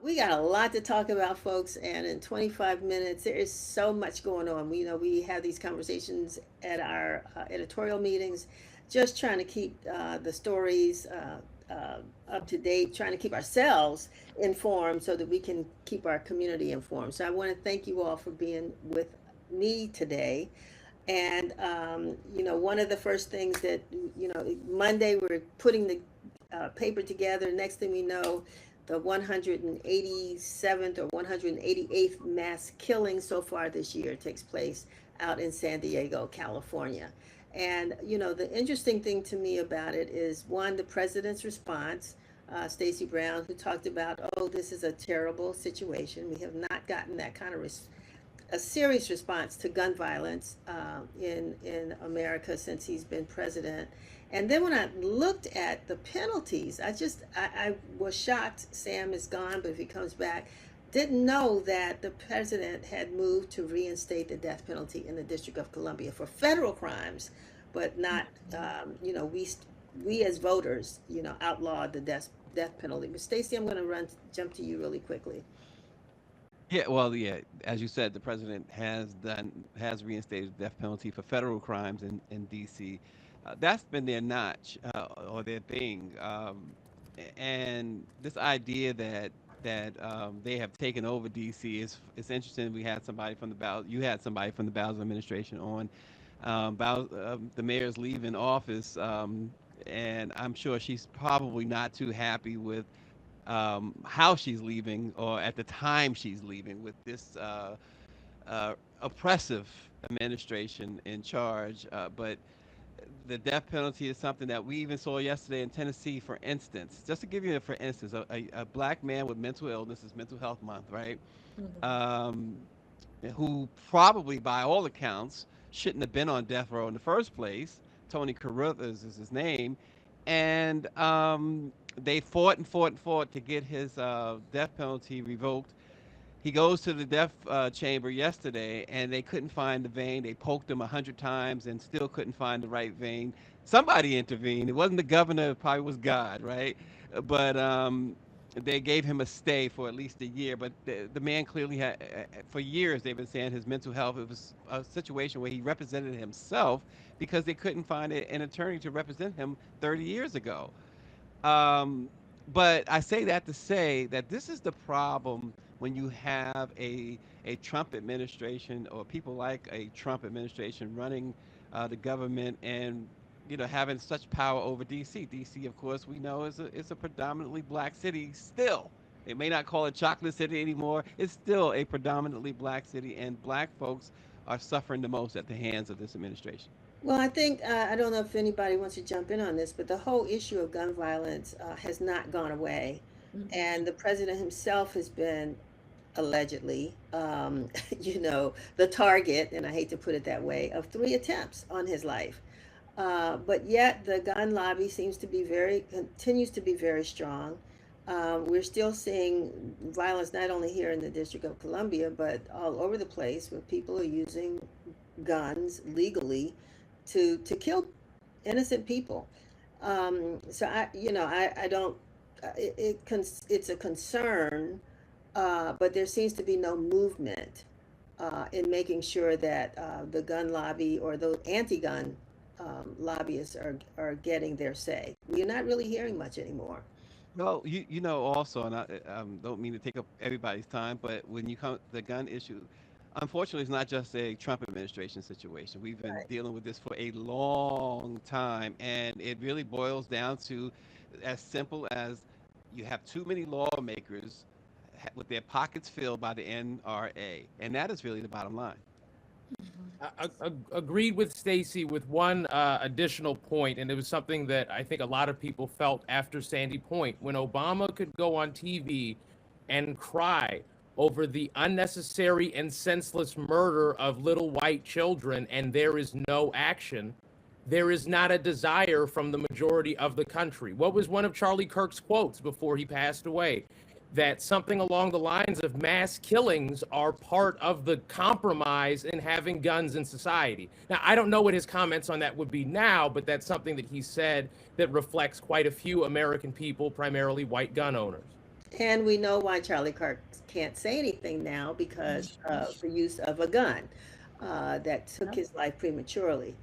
We got a lot to talk about, folks, and in 25 minutes, there is so much going on. We have these conversations at our editorial meetings, just trying to keep the stories up to date, trying to keep ourselves informed so that we can keep our community informed. So I want to thank you all for being with me today. And, one of the first things that, Monday we're putting the paper together. Next thing we know, the 187th or 188th mass killing so far this year takes place out in San Diego, California. And, the interesting thing to me about it is one, the president's response, Stacy Brown, who talked about, oh, this is a terrible situation. We have not gotten that kind of a serious response to gun violence in America since he's been president. And then when I looked at the penalties, I was shocked. Sam is gone, but if he comes back, didn't know that the president had moved to reinstate the death penalty in the District of Columbia for federal crimes, but not, we as voters, outlawed the death penalty. But Stacey, I'm going to jump to you really quickly. Yeah, well, yeah, as you said, the president has reinstated the death penalty for federal crimes in D.C. That's been their notch or their thing, and this idea that they have taken over D.C. is it's interesting. We had somebody from the Bowser, you had somebody from the Bowser administration on. The mayor's leaving office, and I'm sure she's probably not too happy with how she's leaving or at the time she's leaving with this oppressive administration in charge. But the death penalty is something that we even saw yesterday in Tennessee, for instance. Just to give you for instance, a black man with mental illness is Mental Health Month, right? Um, who probably, by all accounts, shouldn't have been on death row in the first place. Tony Carruthers is his name. And they fought and fought and fought to get his death penalty revoked. He goes to the death chamber yesterday, and they couldn't find the vein. They poked him 100 times and still couldn't find the right vein. Somebody intervened. It wasn't the governor. It probably was God, right? But they gave him a stay for at least a year. But the man clearly had, for years, they've been saying his mental health. It was a situation where he represented himself because they couldn't find an attorney to represent him 30 years ago. Um, but I say that to say that this is the problem when you have a Trump administration or people like a Trump administration running the government and having such power over D.C. D.C. of course we know is a predominantly black city still. They may not call it Chocolate City anymore. It's still a predominantly black city, and black folks are suffering the most at the hands of this administration. Well, I think, I don't know if anybody wants to jump in on this, but the whole issue of gun violence has not gone away. And the president himself has been allegedly, the target, and I hate to put it that way, of three attempts on his life. But yet the gun lobby continues to be very strong. We're still seeing violence not only here in the District of Columbia, but all over the place where people are using guns legally to kill innocent people. So I don't. It's a concern, but there seems to be no movement in making sure that the gun lobby or the anti-gun lobbyists are getting their say. We're not really hearing much anymore. Well, also, and I don't mean to take up everybody's time, but when you come the gun issue, unfortunately, it's not just a Trump administration situation. We've been Right. dealing with this for a long time, and it really boils down to as simple as you have too many lawmakers with their pockets filled by the NRA, and that is really the bottom line. Agreed with Stacy with one additional point, and it was something that I think a lot of people felt after Sandy Point, when Obama could go on TV and cry over the unnecessary and senseless murder of little white children, and there is no action. There is not a desire from the majority of the country. What was one of Charlie Kirk's quotes before he passed away? That something along the lines of mass killings are part of the compromise in having guns in society. Now, I don't know what his comments on that would be now, but that's something that he said that reflects quite a few American people, primarily white gun owners. And we know why Charlie Kirk can't say anything now because of the use of a gun that took his life prematurely.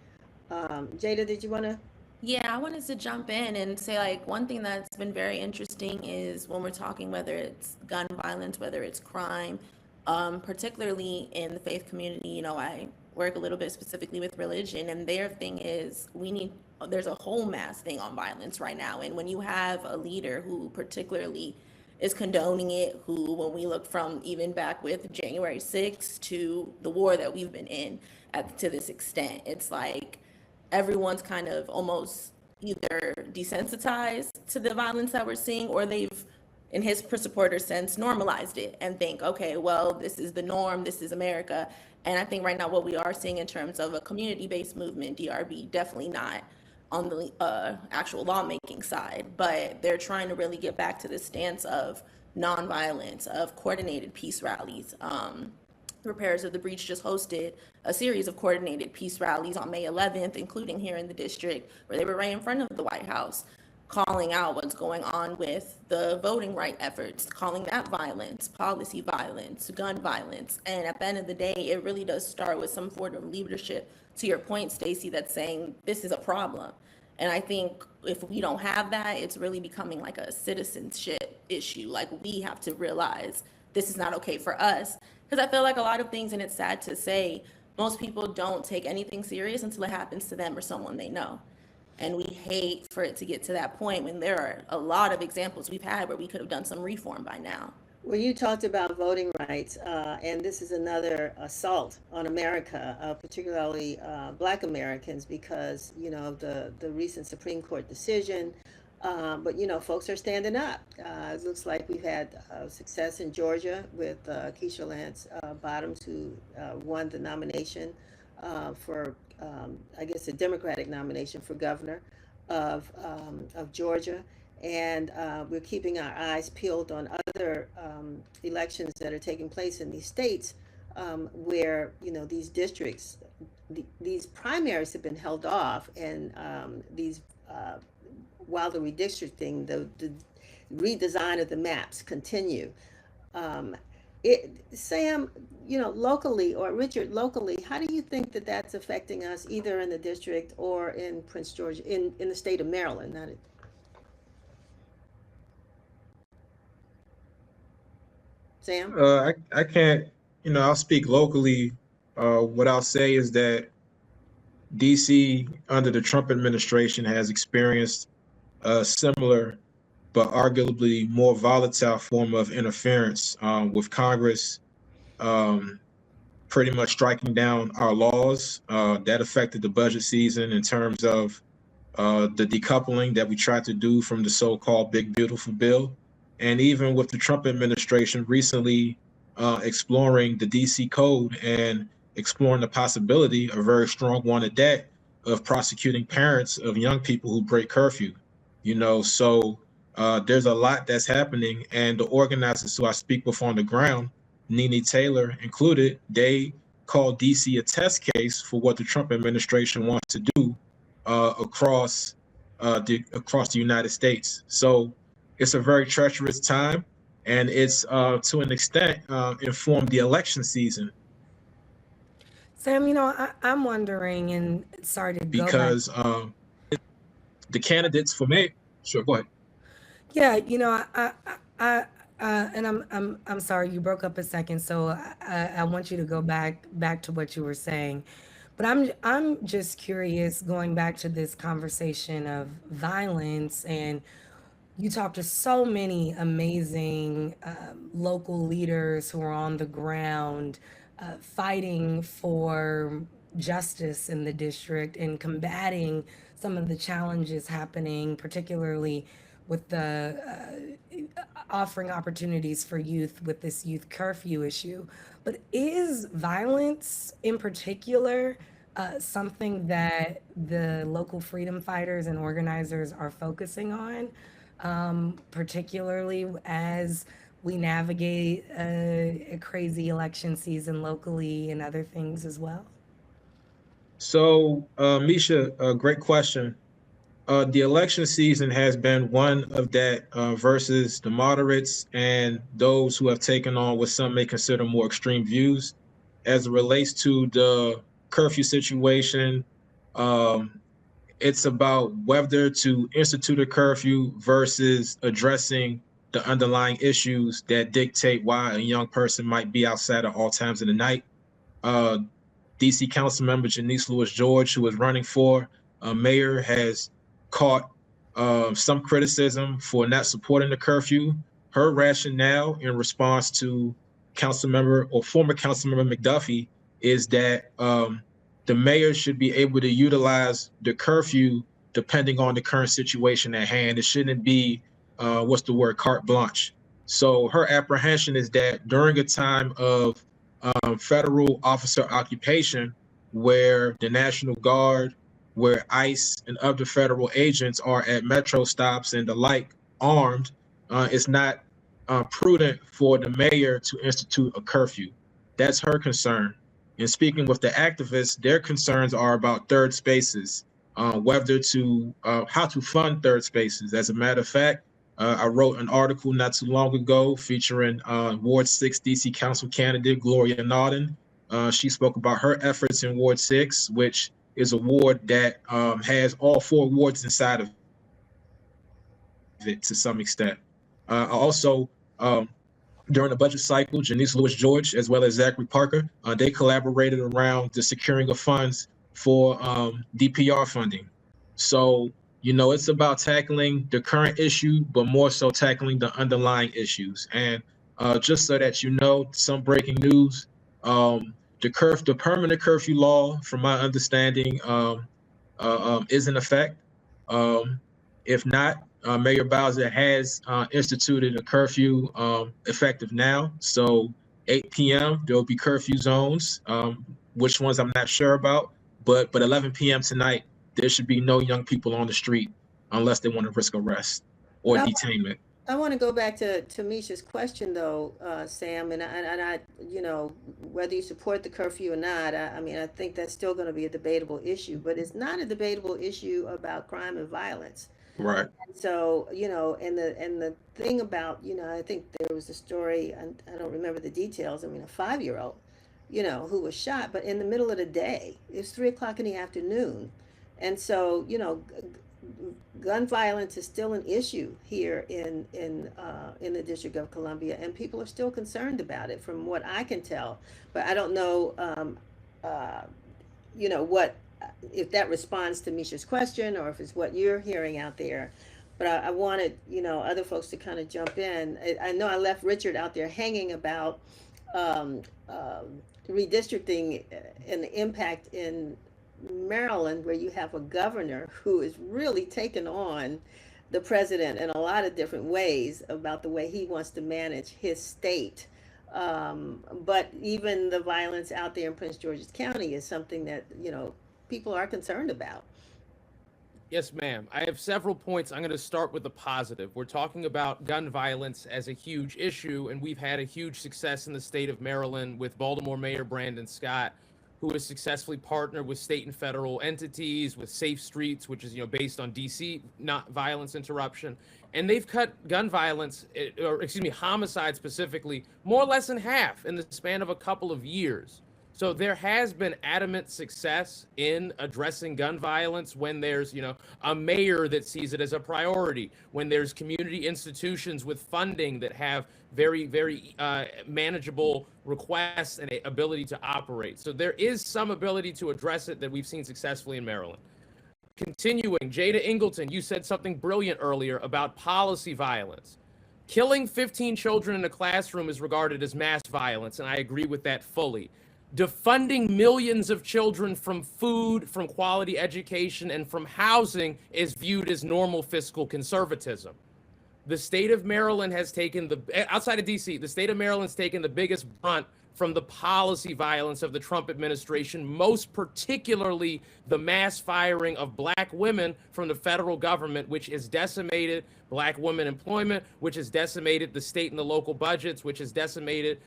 Jada, did you want to? Yeah, I wanted to jump in and say, like, one thing that's been very interesting is when we're talking whether it's gun violence, whether it's crime, particularly in the faith community. I work a little bit specifically with religion, and their thing is there's a whole mass thing on violence right now. And when you have a leader who particularly is condoning it, who, when we look from even back with January 6th to the war that we've been in to this extent, it's like everyone's kind of almost either desensitized to the violence that we're seeing, or they've, in his supporter sense, normalized it and think, okay, well, this is the norm, this is America. And I think right now what we are seeing in terms of a community-based movement, DRB, definitely not on the actual lawmaking side, but they're trying to really get back to the stance of nonviolence, of coordinated peace rallies. Repairers of the Breach just hosted a series of coordinated peace rallies on May 11th, including here in the district, where they were right in front of the White House, calling out what's going on with the voting right efforts, calling that violence, policy violence, gun violence. And at the end of the day, it really does start with some form of leadership, to your point, Stacy, that's saying this is a problem. And I think if we don't have that, it's really becoming like a citizenship issue. Like, we have to realize this is not okay for us. Because I feel like a lot of things, and it's sad to say, most people don't take anything serious until it happens to them or someone they know. And we hate for it to get to that point when there are a lot of examples we've had where we could have done some reform by now. Well, you talked about voting rights, and this is another assault on America, particularly Black Americans, because the recent Supreme Court decision. But folks are standing up. It looks like we've had success in Georgia with Keisha Lance Bottoms, who won the nomination for, I guess, a Democratic nomination for governor of Georgia. And we're keeping our eyes peeled on other elections that are taking place in these states where these districts, these primaries have been held off, and these while the redistricting, the redesign of the maps continue. Sam, locally, or Richard, locally, how do you think that that's affecting us, either in the district or in Prince George, in the state of Maryland? Not it. Sam? I can't, I'll speak locally. What I'll say is that DC, under the Trump administration, has experienced a similar but arguably more volatile form of interference with Congress pretty much striking down our laws. That affected the budget season in terms of the decoupling that we tried to do from the so-called Big Beautiful Bill. And even with the Trump administration recently exploring the DC Code and exploring the possibility, a very strong one at that, of prosecuting parents of young people who break curfew. So there's a lot that's happening, and the organizers who I speak with on the ground, Nene Taylor included, they call DC a test case for what the Trump administration wants to do across the United States. So it's a very treacherous time, and it's to an extent informed the election season. Sam, I'm wondering, and sorry to go because the candidates for mayor. Sure, go ahead. Yeah, and I'm sorry you broke up a second, so I want you to go back to what you were saying. But I'm just curious, going back to this conversation of violence, and you talked to so many amazing local leaders who are on the ground fighting for justice in the district and combating some of the challenges happening, particularly with the offering opportunities for youth with this youth curfew issue. But is violence in particular something that the local freedom fighters and organizers are focusing on, particularly as we navigate a crazy election season locally and other things as well? So, Micha, a great question. The election season has been one of that versus the moderates and those who have taken on what some may consider more extreme views. As it relates to the curfew situation, it's about whether to institute a curfew versus addressing the underlying issues that dictate why a young person might be outside at all times of the night. DC Council Member Denise George, who is running for mayor, has caught some criticism for not supporting the curfew. Her rationale in response to Councilmember or former Councilmember McDuffie is that the mayor should be able to utilize the curfew depending on the current situation at hand. It shouldn't be, carte blanche. So her apprehension is that during a time of federal officer occupation, where the National Guard, where ICE and other federal agents are at metro stops and the like armed, it's not prudent for the mayor to institute a curfew. That's her concern. And speaking with the activists, their concerns are about third spaces, whether to how to fund third spaces. As a matter of fact, I wrote an article not too long ago featuring Ward 6 DC Council candidate Gloria Naughton. She spoke about her efforts in Ward 6, which is a ward that has all 4 wards inside of it to some extent. Also, during the budget cycle, Janice Lewis George, as well as Zachary Parker, they collaborated around the securing of funds for DPR funding. So, it's about tackling the current issue, but more so tackling the underlying issues. And just so that some breaking news, the permanent curfew law, from my understanding, is in effect. If not, Mayor Bowser has instituted a curfew effective now. So 8 p.m. there will be curfew zones. Which ones I'm not sure about, but 11 p.m. tonight there should be no young people on the street unless they want to risk arrest or detainment. I want to go back to Micha's question, though, Sam, and I, whether you support the curfew or not. I think that's still going to be a debatable issue, but it's not a debatable issue about crime and violence. Right. So, and the thing about, I think there was a story, and I don't remember the details. A 5-year-old, who was shot, but in the middle of the day. It was 3:00 in the afternoon, and so, gun violence is still an issue here in the District of Columbia, and people are still concerned about it, from what I can tell. But I don't know, what if that responds to Micha's question or if it's what you're hearing out there. But I wanted, other folks to kind of jump in. I know I left Richard out there hanging about redistricting and the impact in Maryland, where you have a governor who is really taken on the president in a lot of different ways about the way he wants to manage his state. But even the violence out there in Prince George's County is something that, people are concerned about. Yes, ma'am. I have several points. I'm going to start with the positive. We're talking about gun violence as a huge issue, and we've had a huge success in the state of Maryland with Baltimore Mayor Brandon Scott, who has successfully partnered with state and federal entities, with Safe Streets, which is, based on DC, not violence interruption. And they've cut gun violence, homicide specifically, more or less in half in the span of a couple of years. So there has been adamant success in addressing gun violence when there's, a mayor that sees it as a priority, when there's community institutions with funding that have very, very manageable requests and ability to operate. So there is some ability to address it that we've seen successfully in Maryland. Continuing, Jada Ingleton, you said something brilliant earlier about policy violence. Killing 15 children in a classroom is regarded as mass violence, and I agree with that fully. Defunding millions of children from food, from quality education, and from housing is viewed as normal fiscal conservatism. The state of Maryland has taken outside of DC, the state of Maryland's taken the biggest brunt from the policy violence of the Trump administration, most particularly the mass firing of Black women from the federal government, which has decimated Black women employment, which has decimated the state and the local budgets, which has decimated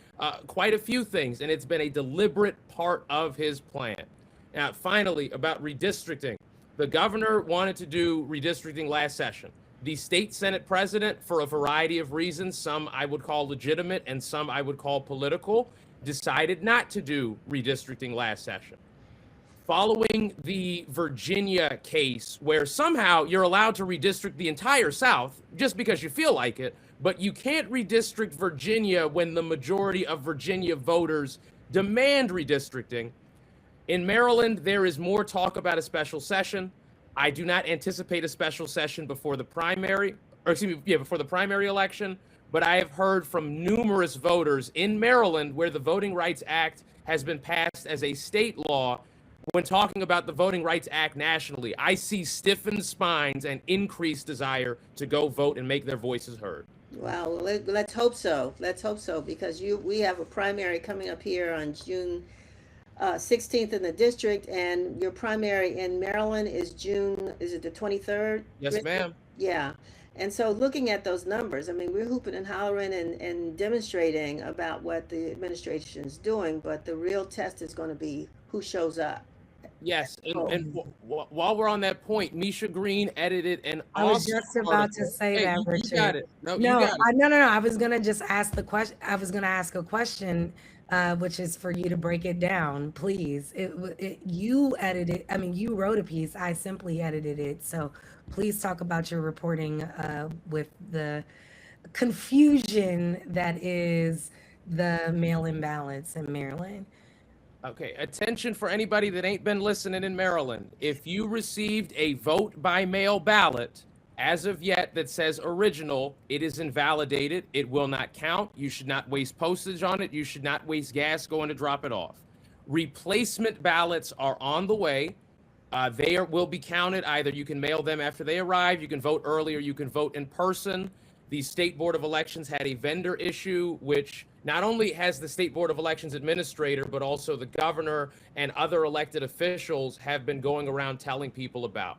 quite a few things. And it's been a deliberate part of his plan. Now, finally, about redistricting. The governor wanted to do redistricting last session. The state Senate president, for a variety of reasons, some I would call legitimate and some I would call political, decided not to do redistricting last session. Following the Virginia case, where somehow you're allowed to redistrict the entire South just because you feel like it, but you can't redistrict Virginia when the majority of Virginia voters demand redistricting. In Maryland, there is more talk about a special session. I do not anticipate a special session before the primary, before the primary election, but I have heard from numerous voters in Maryland, where the Voting Rights Act has been passed as a state law. When talking about the Voting Rights Act nationally, I see stiffened spines and increased desire to go vote and make their voices heard. Wow, well, let's hope so. Let's hope so, because we have a primary coming up here on June 16th in the district, and your primary in Maryland is June, is it the 23rd? Yes, ma'am. Yeah. And so looking at those numbers, I mean, we're hooping and hollering and demonstrating about what the administration is doing, but the real test is going to be who shows up. Yes, and while we're on that point, Micha Green edited an I was awesome just about to say that, Richard. You got it. No, No. I was gonna just ask the question. I was gonna ask a question, which is for you to break it down, please. You edited. I mean, you wrote a piece. I simply edited it. So please talk about your reporting with the confusion that is the mail-in ballots in Maryland. Okay, attention for anybody that ain't been listening in Maryland. If you received a vote by mail ballot as of yet that says original, it is invalidated. It will not count. You should not waste postage on it. You should not waste gas going to drop it off. Replacement ballots are on the way. Will be counted. Either you can mail them after they arrive, you can vote early, or you can vote in person. The State Board of Elections had a vendor issue, which not only has the State Board of Elections administrator, but also the governor and other elected officials have been going around telling people about.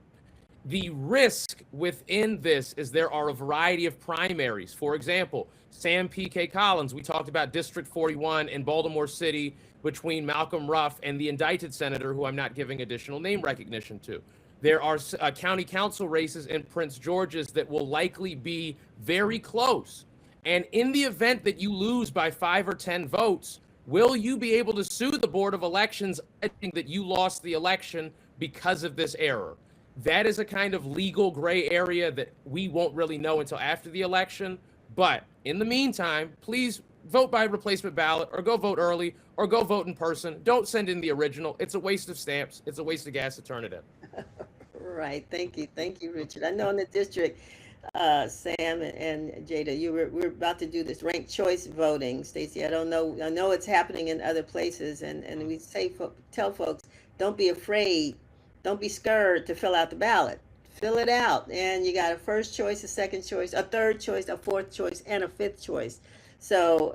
The risk within this is there are a variety of primaries. For example, Sam P.K. Collins, we talked about District 41 in Baltimore City between Malcolm Ruff and the indicted senator, who I'm not giving additional name recognition to. There are county council races in Prince George's that will likely be very close. And in the event that you lose by 5 or 10 votes, will you be able to sue the Board of Elections alleging that you lost the election because of this error? That is a kind of legal gray area that we won't really know until after the election. But in the meantime, please vote by replacement ballot, or go vote early, or go vote in person. Don't send in the original. It's a waste of stamps. It's a waste of gas to turn it in. Right. Thank you, Richard. I know in the district, Sam and Jada, we're about to do this ranked choice voting. Stacy, I know it's happening in other places, and we tell folks, don't be afraid, don't be scared to fill out the ballot. Fill it out, and you got a first choice, a second choice, a third choice, a fourth choice, and a fifth choice. So,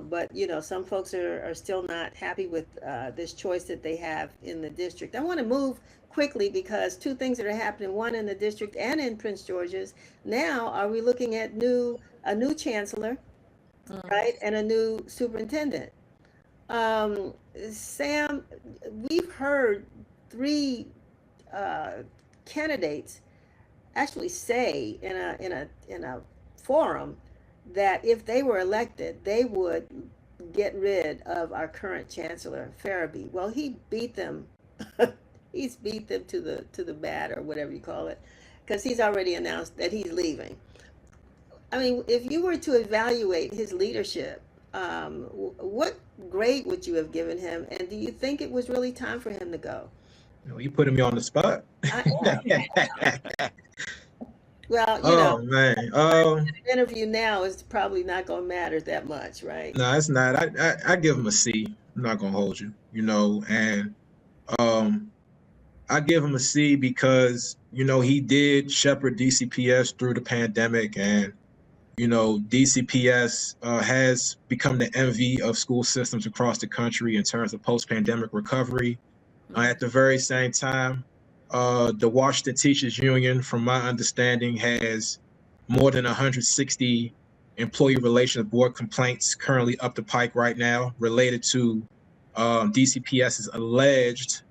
but some folks are still not happy with this choice that they have in the district. I want to move quickly because two things that are happening, one in the district and in Prince George's. Now, are we looking at a new chancellor, right, and a new superintendent? Sam, we've heard three candidates actually say in a forum that if they were elected, they would get rid of our current chancellor, Farabee. Well, he beat them. He's beat them to the bat, or whatever you call it, because he's already announced that he's leaving. I mean, if you were to evaluate his leadership, what grade would you have given him? And do you think it was really time for him to go? You putting me on the spot. Well, man. The interview now is probably not going to matter that much, right? No, it's not. I give him a C. I'm not going to hold you, and I give him a C because, he did shepherd DCPS through the pandemic, and, DCPS has become the envy of school systems across the country in terms of post-pandemic recovery. At the very same time, the Washington Teachers Union, from my understanding, has more than 160 employee relations board complaints currently up the pike right now related to DCPS's alleged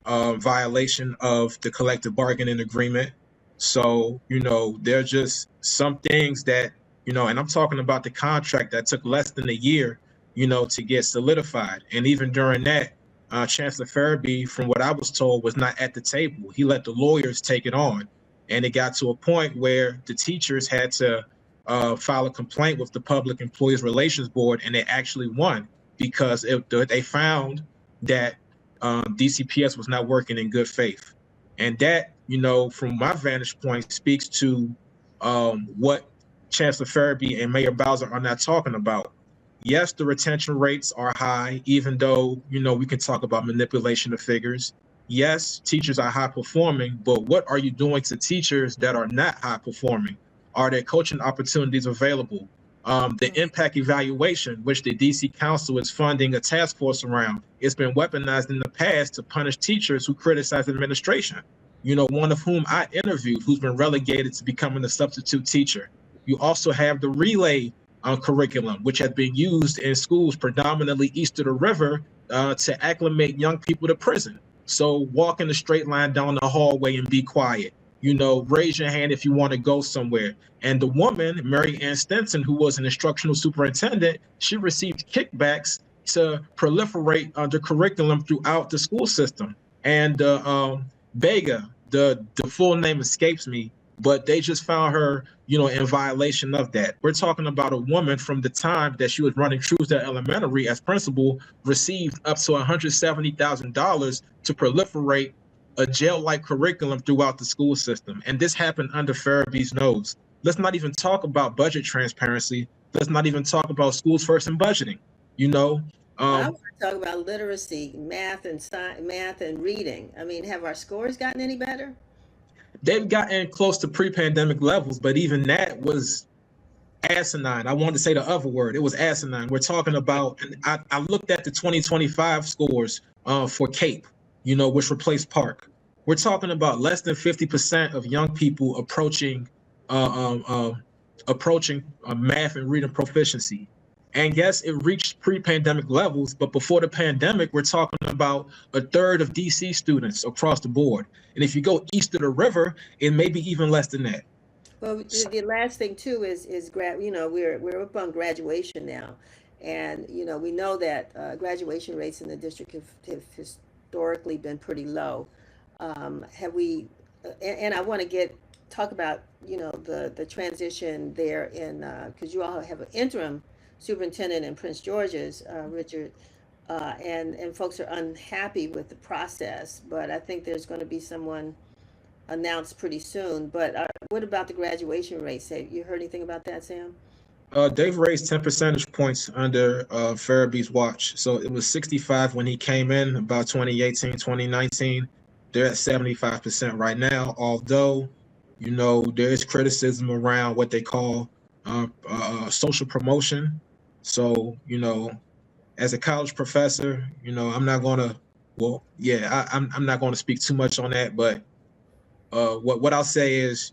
violation of the collective bargaining agreement. So, there are just some things that, and I'm talking about the contract that took less than a year, to get solidified. And even during that, Chancellor Farabee, from what I was told, was not at the table. He let the lawyers take it on. And it got to a point where the teachers had to file a complaint with the Public Employees Relations Board, and they actually won because they found that DCPS was not working in good faith. And that, from my vantage point, speaks to what Chancellor Farabee and Mayor Bowser are not talking about. Yes, the retention rates are high, even though, we can talk about manipulation of figures. Yes, teachers are high performing, but what are you doing to teachers that are not high performing? Are there coaching opportunities available? The impact evaluation, which the DC Council is funding a task force around, it's been weaponized in the past to punish teachers who criticize administration. One of whom I interviewed, who's been relegated to becoming a substitute teacher. You also have the relay curriculum, which has been used in schools predominantly east of the river to acclimate young people to prison. So walk in a straight line down the hallway and be quiet. Raise your hand if you want to go somewhere. And the woman, Mary Ann Stenson, who was an instructional superintendent, she received kickbacks to proliferate the curriculum throughout the school system. And Bega, the full name escapes me, but they just found her, in violation of that. We're talking about a woman from the time that she was running Truesdale Elementary as principal, received up to $170,000 to proliferate a jail-like curriculum throughout the school system. And this happened under Farabee's nose. Let's not even talk about budget transparency. Let's not even talk about schools first in budgeting. I want to talk about literacy, math and reading. I mean, have our scores gotten any better? They've gotten close to pre-pandemic levels, but even that was asinine. I wanted to say the other word. It was asinine. We're talking about, and I looked at the 2025 scores for CAPE, which replaced Park. We're talking about less than 50% of young people approaching math and reading proficiency. And yes, it reached pre-pandemic levels, but before the pandemic, we're talking about a third of DC students across the board. And if you go east of the river, it may be even less than that. Well, the last thing too is we're up on graduation now, and we know that graduation rates in the district have historically been pretty low. Have we? And I want to talk about the transition there in because you all have an interim superintendent in Prince George's, Richard, and folks are unhappy with the process, but I think there's going to be someone announced pretty soon. But what about the graduation rates? Have you heard anything about that, Sam? They've raised 10 percentage points under Farabee's watch. So it was 65 when he came in, about 2018, 2019. They're at 75% right now, although, there is criticism around what they call social promotion. So, as a college professor, I'm not going to, I'm not going to speak too much on that. But what I'll say is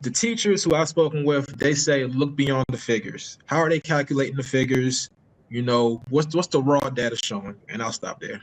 the teachers who I've spoken with, they say, look beyond the figures. How are they calculating the figures? What's the raw data showing? And I'll stop there.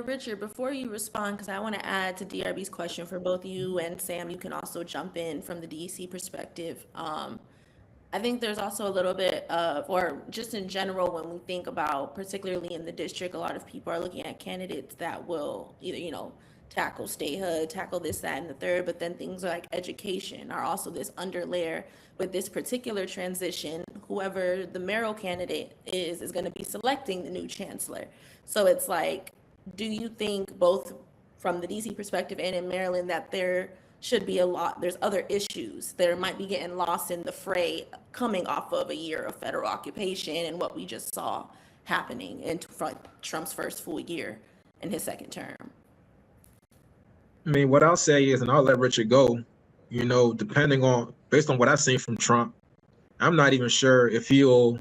Richard, before you respond, because I want to add to DRB's question for both you and Sam, you can also jump in from the DEC perspective. I think there's also a little bit of, or just in general, when we think about, particularly in the district, a lot of people are looking at candidates that will either, tackle statehood, tackle this, that, and the third, but then things like education are also this underlayer with this particular transition. Whoever the mayoral candidate is going to be selecting the new chancellor. So it's like, do you think both from the DC perspective and in Maryland that there should be there's other issues that might be getting lost in the fray coming off of a year of federal occupation and what we just saw happening in Trump's first full year in his second term? I mean, what I'll say is, and I'll let Richard go, based on what I've seen from Trump, I'm not even sure if he'll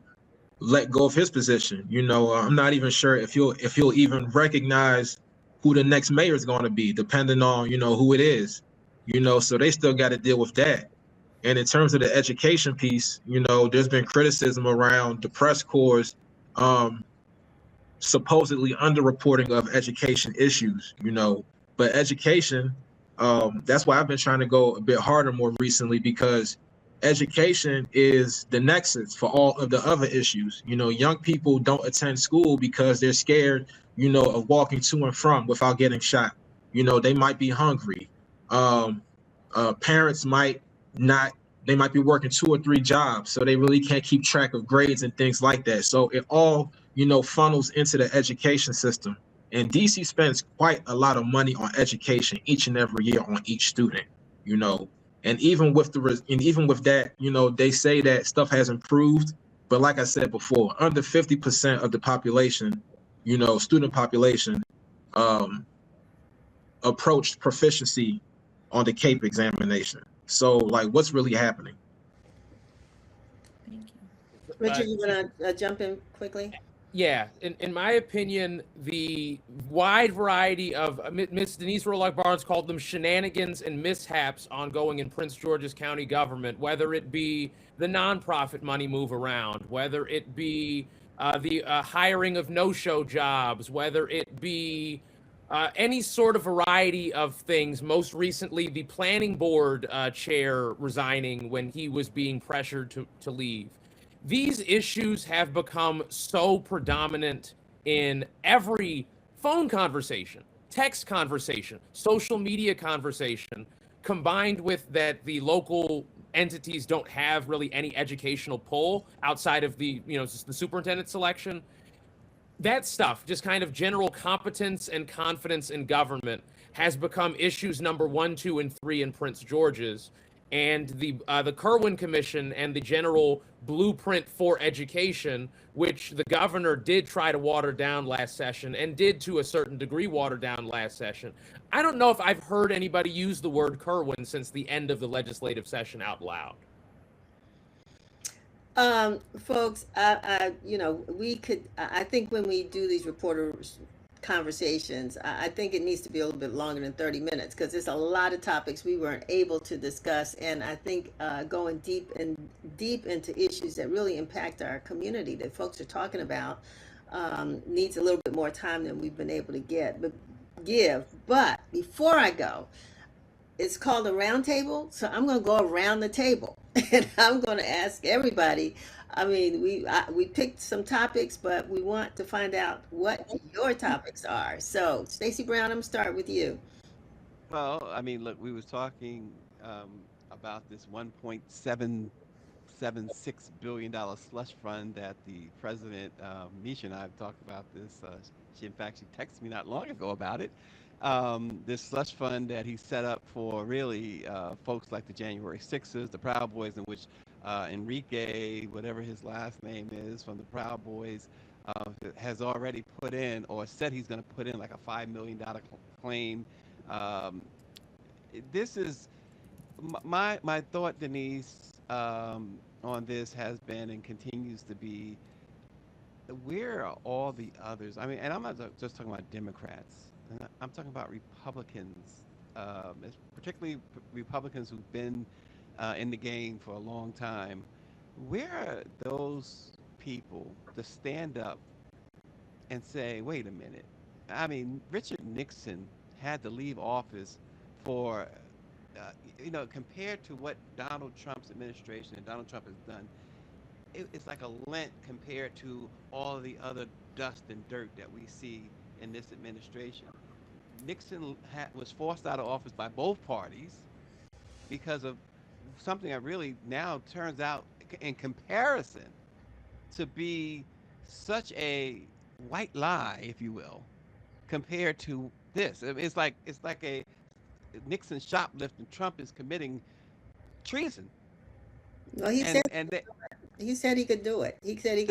let go of his position. I'm not even sure if he'll even recognize who the next mayor is going to be, depending on, who it is. So they still got to deal with that. And in terms of the education piece, there's been criticism around the press corps' supposedly underreporting of education issues, but education, that's why I've been trying to go a bit harder more recently, because education is the nexus for all of the other issues. Young people don't attend school because they're scared, of walking to and from without getting shot. They might be hungry. Parents might not, they might be working 2 or 3 jobs, so they really can't keep track of grades and things like that. So it all, funnels into the education system. And DC spends quite a lot of money on education each and every year on each student, and even with that, they say that stuff has improved. But like I said before, under 50% of the population, student population, approached proficiency on the CAPE examination. So, like, what's really happening? Thank you. Richard, you want to jump in quickly? Yeah, in my opinion, the wide variety of Miss Denise Rolark Barnes called them shenanigans and mishaps ongoing in Prince George's County government, whether it be the nonprofit money move around, whether it be the hiring of no-show jobs, whether it be any sort of variety of things. Most recently, the planning board chair resigning when he was being pressured to leave. These issues have become so predominant in every phone conversation, text conversation, social media conversation, combined with that the local entities don't have really any educational pull outside of the, just the superintendent selection. That stuff, just kind of general competence and confidence in government, has become issues number 1, 2, and 3 in Prince George's. And the Kirwan Commission and the general blueprint for education, which the governor did try to water down last session and did to a certain degree water down last session. I don't know if I've heard anybody use the word Kirwan since the end of the legislative session out loud. Folks, we could, I think when we do these reporters conversations, I think it needs to be a little bit longer than 30 minutes, because there's a lot of topics we weren't able to discuss. And I think going deep into issues that really impact our community that folks are talking about needs a little bit more time than we've been able to give. But before I go, it's called a roundtable, so I'm going to go around the table and I'm going to ask everybody. I mean, we picked some topics, but we want to find out what your topics are. So, Stacy Brown, I'm going to start with you. Well, I mean, look, we was talking about this $1.776 billion slush fund that the president, Micha and I have talked about this. She texted me not long ago about it. This slush fund that he set up for really folks like the January 6ers, the Proud Boys, in which Enrique, whatever his last name is, from the Proud Boys, has already put in, or said he's going to put in, like a $5 million claim. This is my thought, Denise, on this has been and continues to be, where are all the others? I mean, and I'm not just talking about Democrats. I'm talking about Republicans, particularly Republicans who've been in the game for a long time. Where are those people to stand up and say, wait a minute? I mean, Richard Nixon had to leave office for, compared to what Donald Trump's administration and Donald Trump has done, it's like a lint compared to all of the other dust and dirt that we see in this administration. Nixon was forced out of office by both parties because of something that really now turns out, in comparison, to be such a white lie, if you will, compared to this. It's like a Nixon shoplifting. Trump is committing treason. Well, he said he could do it. He said he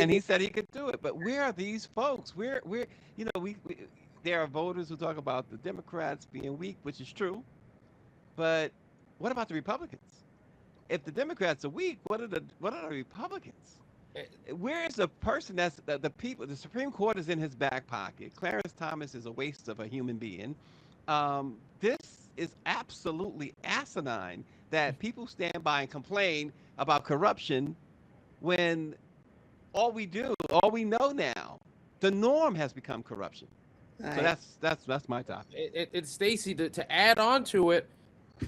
could do it. But where are these folks? We there are voters who talk about the Democrats being weak, which is true. But what about the Republicans? If the Democrats are weak, what are the Republicans? Where is the person that's the people? The Supreme Court is in his back pocket. Clarence Thomas is a waste of a human being. This is absolutely asinine that people stand by and complain about corruption when all we know now The norm has become corruption. Right. So that's my topic. It's Stacy, to add on to it.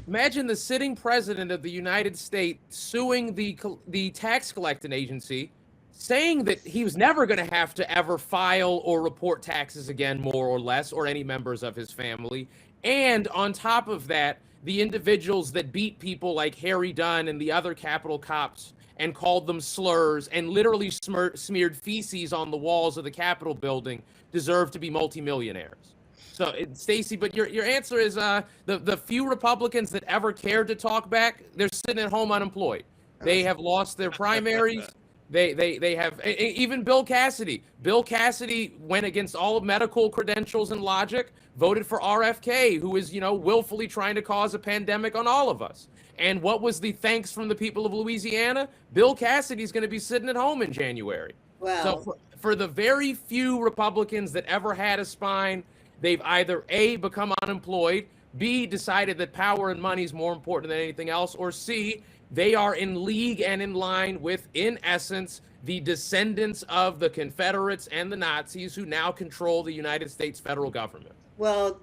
Imagine the sitting president of the United States suing the tax collecting agency, saying that he was never going to have to ever file or report taxes again, more or less, or any members of his family. And on top of that, the individuals that beat people like Harry Dunn and the other Capitol cops and called them slurs and literally smeared feces on the walls of the Capitol building deserve to be multimillionaires. So, Stacy, but your answer is the few Republicans that ever cared to talk back, they're sitting at home unemployed. They have lost their primaries. They have, even Bill Cassidy. Bill Cassidy went against all of medical credentials and logic, voted for RFK, who is, willfully trying to cause a pandemic on all of us. And what was the thanks from the people of Louisiana? Bill Cassidy's going to be sitting at home in January. Wow. So for the very few Republicans that ever had a spine, they've either A, become unemployed, B, decided that power and money is more important than anything else, or C, they are in league and in line with, in essence, the descendants of the Confederates and the Nazis who now control the United States federal government. Well,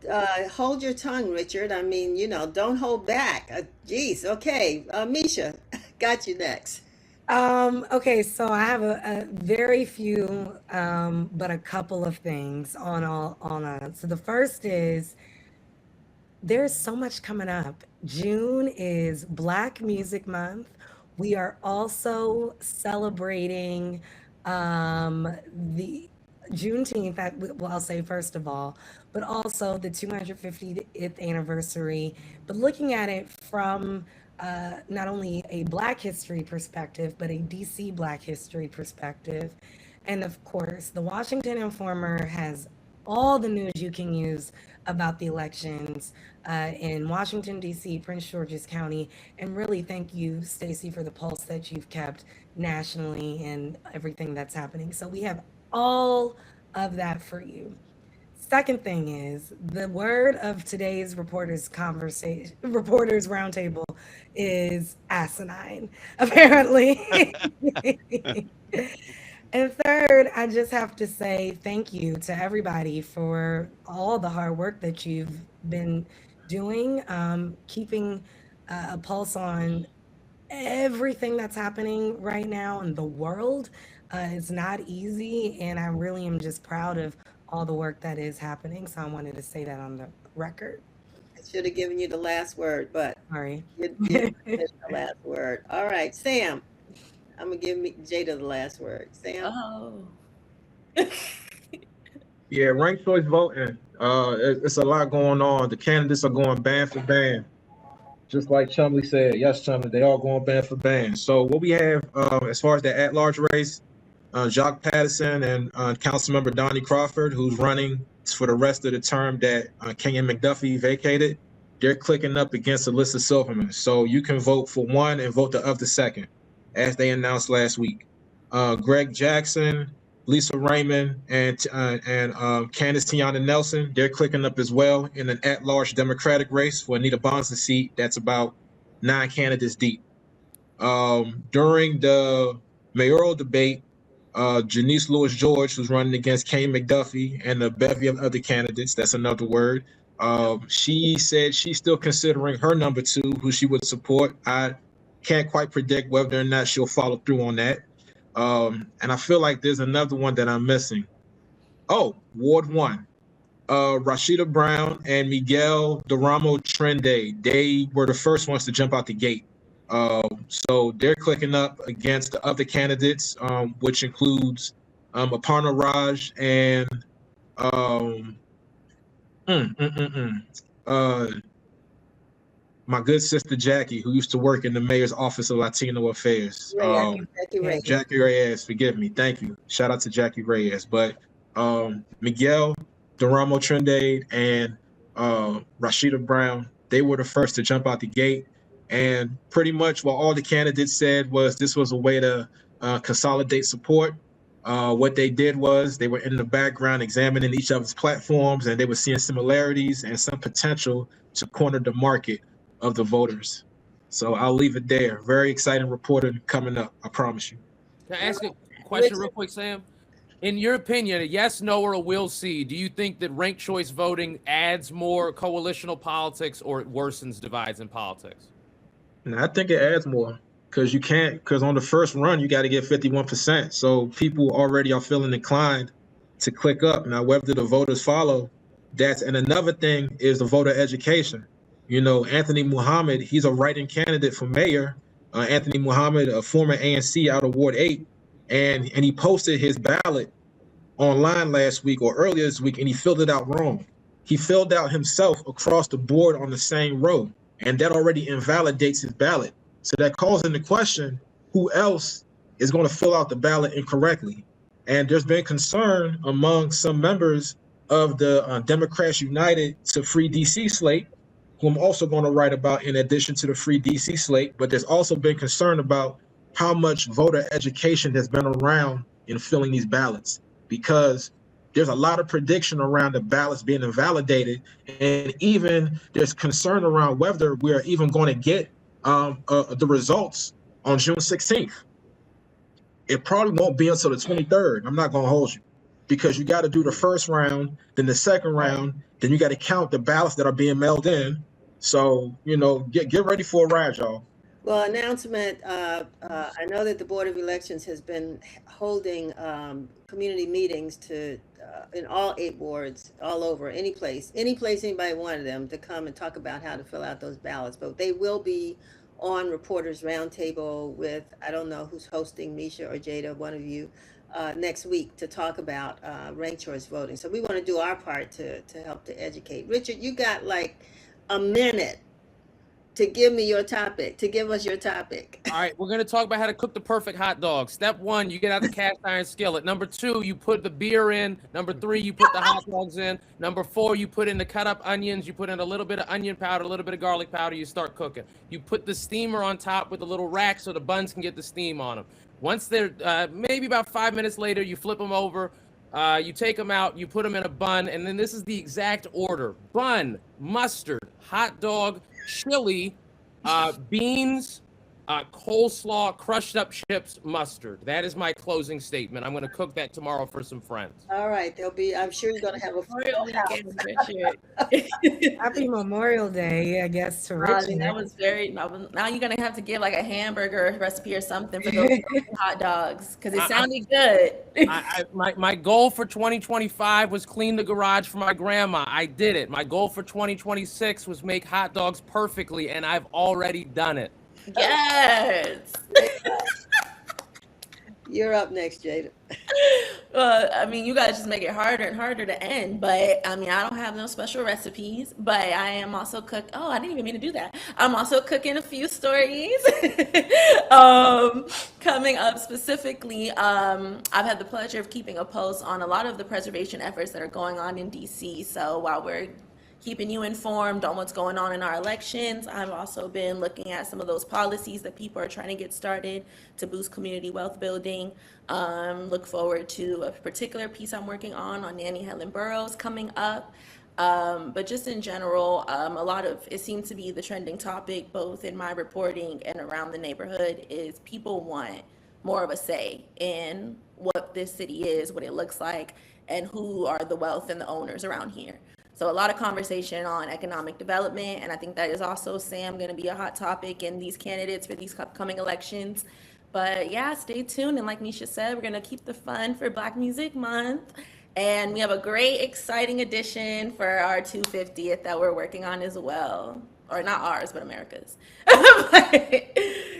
hold your tongue, Richard. I mean, don't hold back. Geez, okay. Micha, got you next. Okay, so I have a very few, but a couple of things on. So the first is there's so much coming up. June is Black Music Month. We are also celebrating the Juneteenth, I'll say first of all, but also the 250th anniversary. But looking at it from not only a Black history perspective, but a DC Black history perspective. And of course, the Washington Informer has all the news you can use about the elections in Washington, D.C., Prince George's County. And really thank you, Stacy, for the pulse that you've kept nationally and everything that's happening. So we have all of that for you. Second thing is, the word of today's Reporters Roundtable is asinine, apparently. And third, I just have to say thank you to everybody for all the hard work that you've been doing, keeping a pulse on everything that's happening right now in the world. It's not easy, and I really am just proud of all the work that is happening. So I wanted to say that on the record. I should have given you the last word, but Sorry. you didn't finish the last word. All right, Sam. I'm going to give Jada the last word. Sam? Oh. Yeah, ranked choice voting. It's a lot going on. The candidates are going band for band. Just like Chumley said. Yes, Chumley, they all going band for band. So what we have as far as the at-large race, Jacques Patterson and Councilmember Donnie Crawford, who's running for the rest of the term that Kenyon McDuffie vacated, they're clicking up against Alyssa Silverman. So you can vote for one and vote the other second, as they announced last week. Greg Jackson, Lisa Raymond, and Candace Tiana Nelson, they're clicking up as well in an at-large Democratic race for Anita Bonds' seat. That's about 9 candidates deep. During the mayoral debate, Janice Lewis-George, who's running against Kane McDuffie and a bevy of other candidates, that's another word, she said she's still considering her number 2, who she would support. I can't quite predict whether or not she'll follow through on that. And I feel like there's another one that I'm missing. Oh, Ward 1. Rashida Brown and Miguel Doramo Trende, they were the first ones to jump out the gate. So they're clicking up against the other candidates, which includes Aparna Raj and my good sister Jackie, who used to work in the mayor's office of Latino Affairs. Jackie Reyes, forgive me. Thank you. Shout out to Jackie Reyes. But Miguel Doramo Trinde and Rashida Brown, they were the first to jump out the gate. And pretty much what all the candidates said was this was a way to consolidate support. What they did was they were in the background examining each other's platforms, and they were seeing similarities and some potential to corner the market of the voters. So I'll leave it there. Very exciting reporting coming up, I promise you. Can I ask a question real quick, Sam? In your opinion, a yes, no, or a will see, do you think that ranked choice voting adds more coalitional politics or it worsens divides in politics? And I think it adds more because because on the first run, you got to get 51%. So people already are feeling inclined to click up. Now, whether the voters follow, and another thing is the voter education. Anthony Muhammad, he's a write-in candidate for mayor. Anthony Muhammad, a former ANC out of Ward 8, and he posted his ballot online last week or earlier this week, and he filled it out wrong. He filled out himself across the board on the same row, and that already invalidates his ballot. So that calls into question who else is going to fill out the ballot incorrectly. And there's been concern among some members of the Democrats United to Free DC slate, who I'm also going to write about in addition to the Free DC slate. But there's also been concern about how much voter education has been around in filling these ballots, because there's a lot of prediction around the ballots being invalidated, and even there's concern around whether we're even going to get the results on June 16th. It probably won't be until the 23rd. I'm not going to hold you, because you got to do the first round, then the second round, then you got to count the ballots that are being mailed in. So, get ready for a ride, y'all. Well, announcement, I know that the Board of Elections has been holding community meetings in all 8 wards, all over, any place anybody wanted them to come and talk about how to fill out those ballots. But they will be on Reporters Roundtable with, I don't know who's hosting, Micha or Jada, one of you, next week to talk about ranked choice voting. So we want to do our part to help to educate. Richard, you got like a minute to give us your topic. All right, we're going to talk about how to cook the perfect hot dog. Step 1, you get out the cast iron skillet. Number 2, you put the beer in. Number 3, you put the hot dogs in. Number 4, you put in the cut up onions. You put in a little bit of onion powder, a little bit of garlic powder. You start cooking. You put the steamer on top with a little rack so the buns can get the steam on them. Once they're maybe about 5 minutes later, you flip them over. You take them out, you put them in a bun, and then this is the exact order: bun, mustard, hot dog, chili, beans, coleslaw, crushed up chips, mustard. That is my closing statement. I'm going to cook that tomorrow for some friends. All right, I'm sure you're going to have a Memorial weekend, Richard. Happy Memorial Day, I guess, to I Richard. mean, that was now you're going to have to give like a hamburger recipe or something for those hot dogs, because it sounded good. My goal for 2025 was clean the garage for my grandma. I did it. My goal for 2026 was make hot dogs perfectly, and I've already done it. Yes. You're up next, Jada. Well, I mean, you guys just make it harder and harder to end. But I mean, I don't have no special recipes, but I am also I didn't even mean to do that. I'm also cooking a few stories coming up specifically. I've had the pleasure of keeping a pulse on a lot of the preservation efforts that are going on in DC. So while we're keeping you informed on what's going on in our elections, I've also been looking at some of those policies that people are trying to get started to boost community wealth building. Look forward to a particular piece I'm working on Nanny Helen Burroughs coming up. But just in general, it seems to be the trending topic, both in my reporting and around the neighborhood, is people want more of a say in what this city is, what it looks like, and who are the wealth and the owners around here. So a lot of conversation on economic development, and I think that is also, Sam, going to be a hot topic in these candidates for these upcoming elections. But yeah, stay tuned. And like Micha said, we're going to keep the fun for Black Music Month. And we have a great, exciting edition for our 250th that we're working on as well. Or not ours, but America's.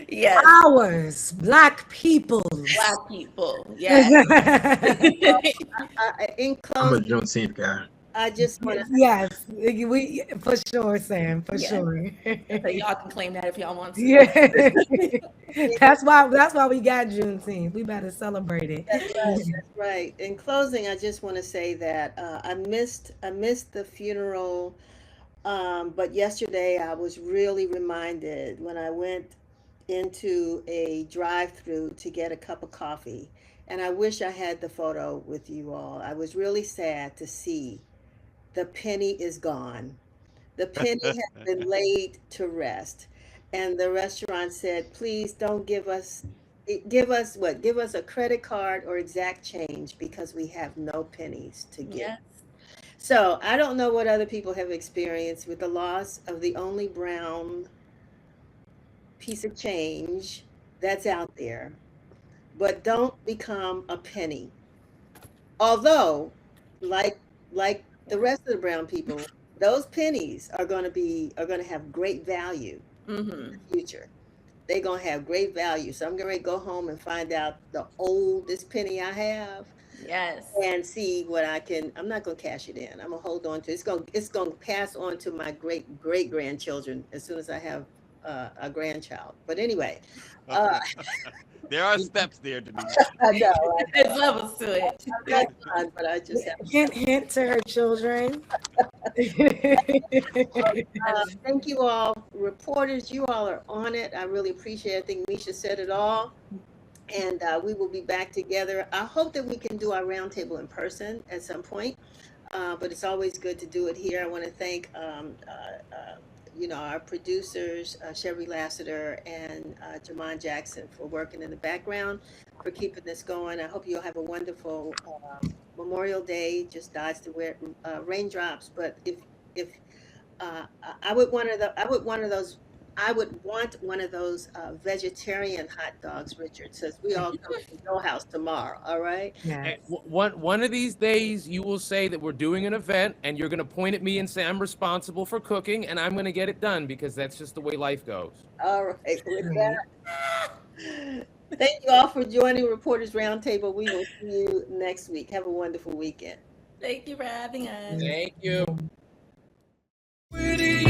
Yes. Ours, Black people's. Black people, yes. In I'm a closing, Juneteenth guy. I just want to Yes, we for sure, Sam, for Yeah. sure. So y'all can claim that if y'all want to. Yeah, that's why we got Juneteenth. We better celebrate it. That's right. In closing, I just want to say that I missed the funeral, but yesterday I was really reminded when I went into a drive-through to get a cup of coffee, and I wish I had the photo with you all. I was really sad to see the penny is gone. The penny has been laid to rest. And the restaurant said, please don't give us Give us what? Give us a credit card or exact change because we have no pennies to give. Yes. So I don't know what other people have experienced with the loss of the only brown piece of change that's out there, but don't become a penny. Although, like the rest of the brown people, those pennies are going to have great value in Mm-hmm. the future. They're going to have great value. So I'm going to go home and find out the oldest penny I have Yes. and see what I can. I'm not going to cash it in. I'm going to hold on to it. It's going to pass on to my great grandchildren as soon as I have a grandchild. But anyway, uh, There are steps there, Denise. I know. There's levels to it. I'm not done, but I just have. Hint, hint to her children. Thank you all, reporters. You all are on it. I really appreciate it. I think Micha said it all. And we will be back together. I hope that we can do our roundtable in person at some point. But it's always good to do it here. I want to thank, our producers, Shevry Lassiter and Jamon Jackson for working in the background, for keeping this going. I hope you'll have a wonderful Memorial Day. Just dodge the raindrops. But if I would want one of those vegetarian hot dogs, Richard, says we all come to your house tomorrow. All right. Yes. One of these days, you will say that we're doing an event, and you're going to point at me and say I'm responsible for cooking, and I'm going to get it done because that's just the way life goes. All right. With that, thank you all for joining Reporters Roundtable. We will see you next week. Have a wonderful weekend. Thank you for having us. Thank you. Where did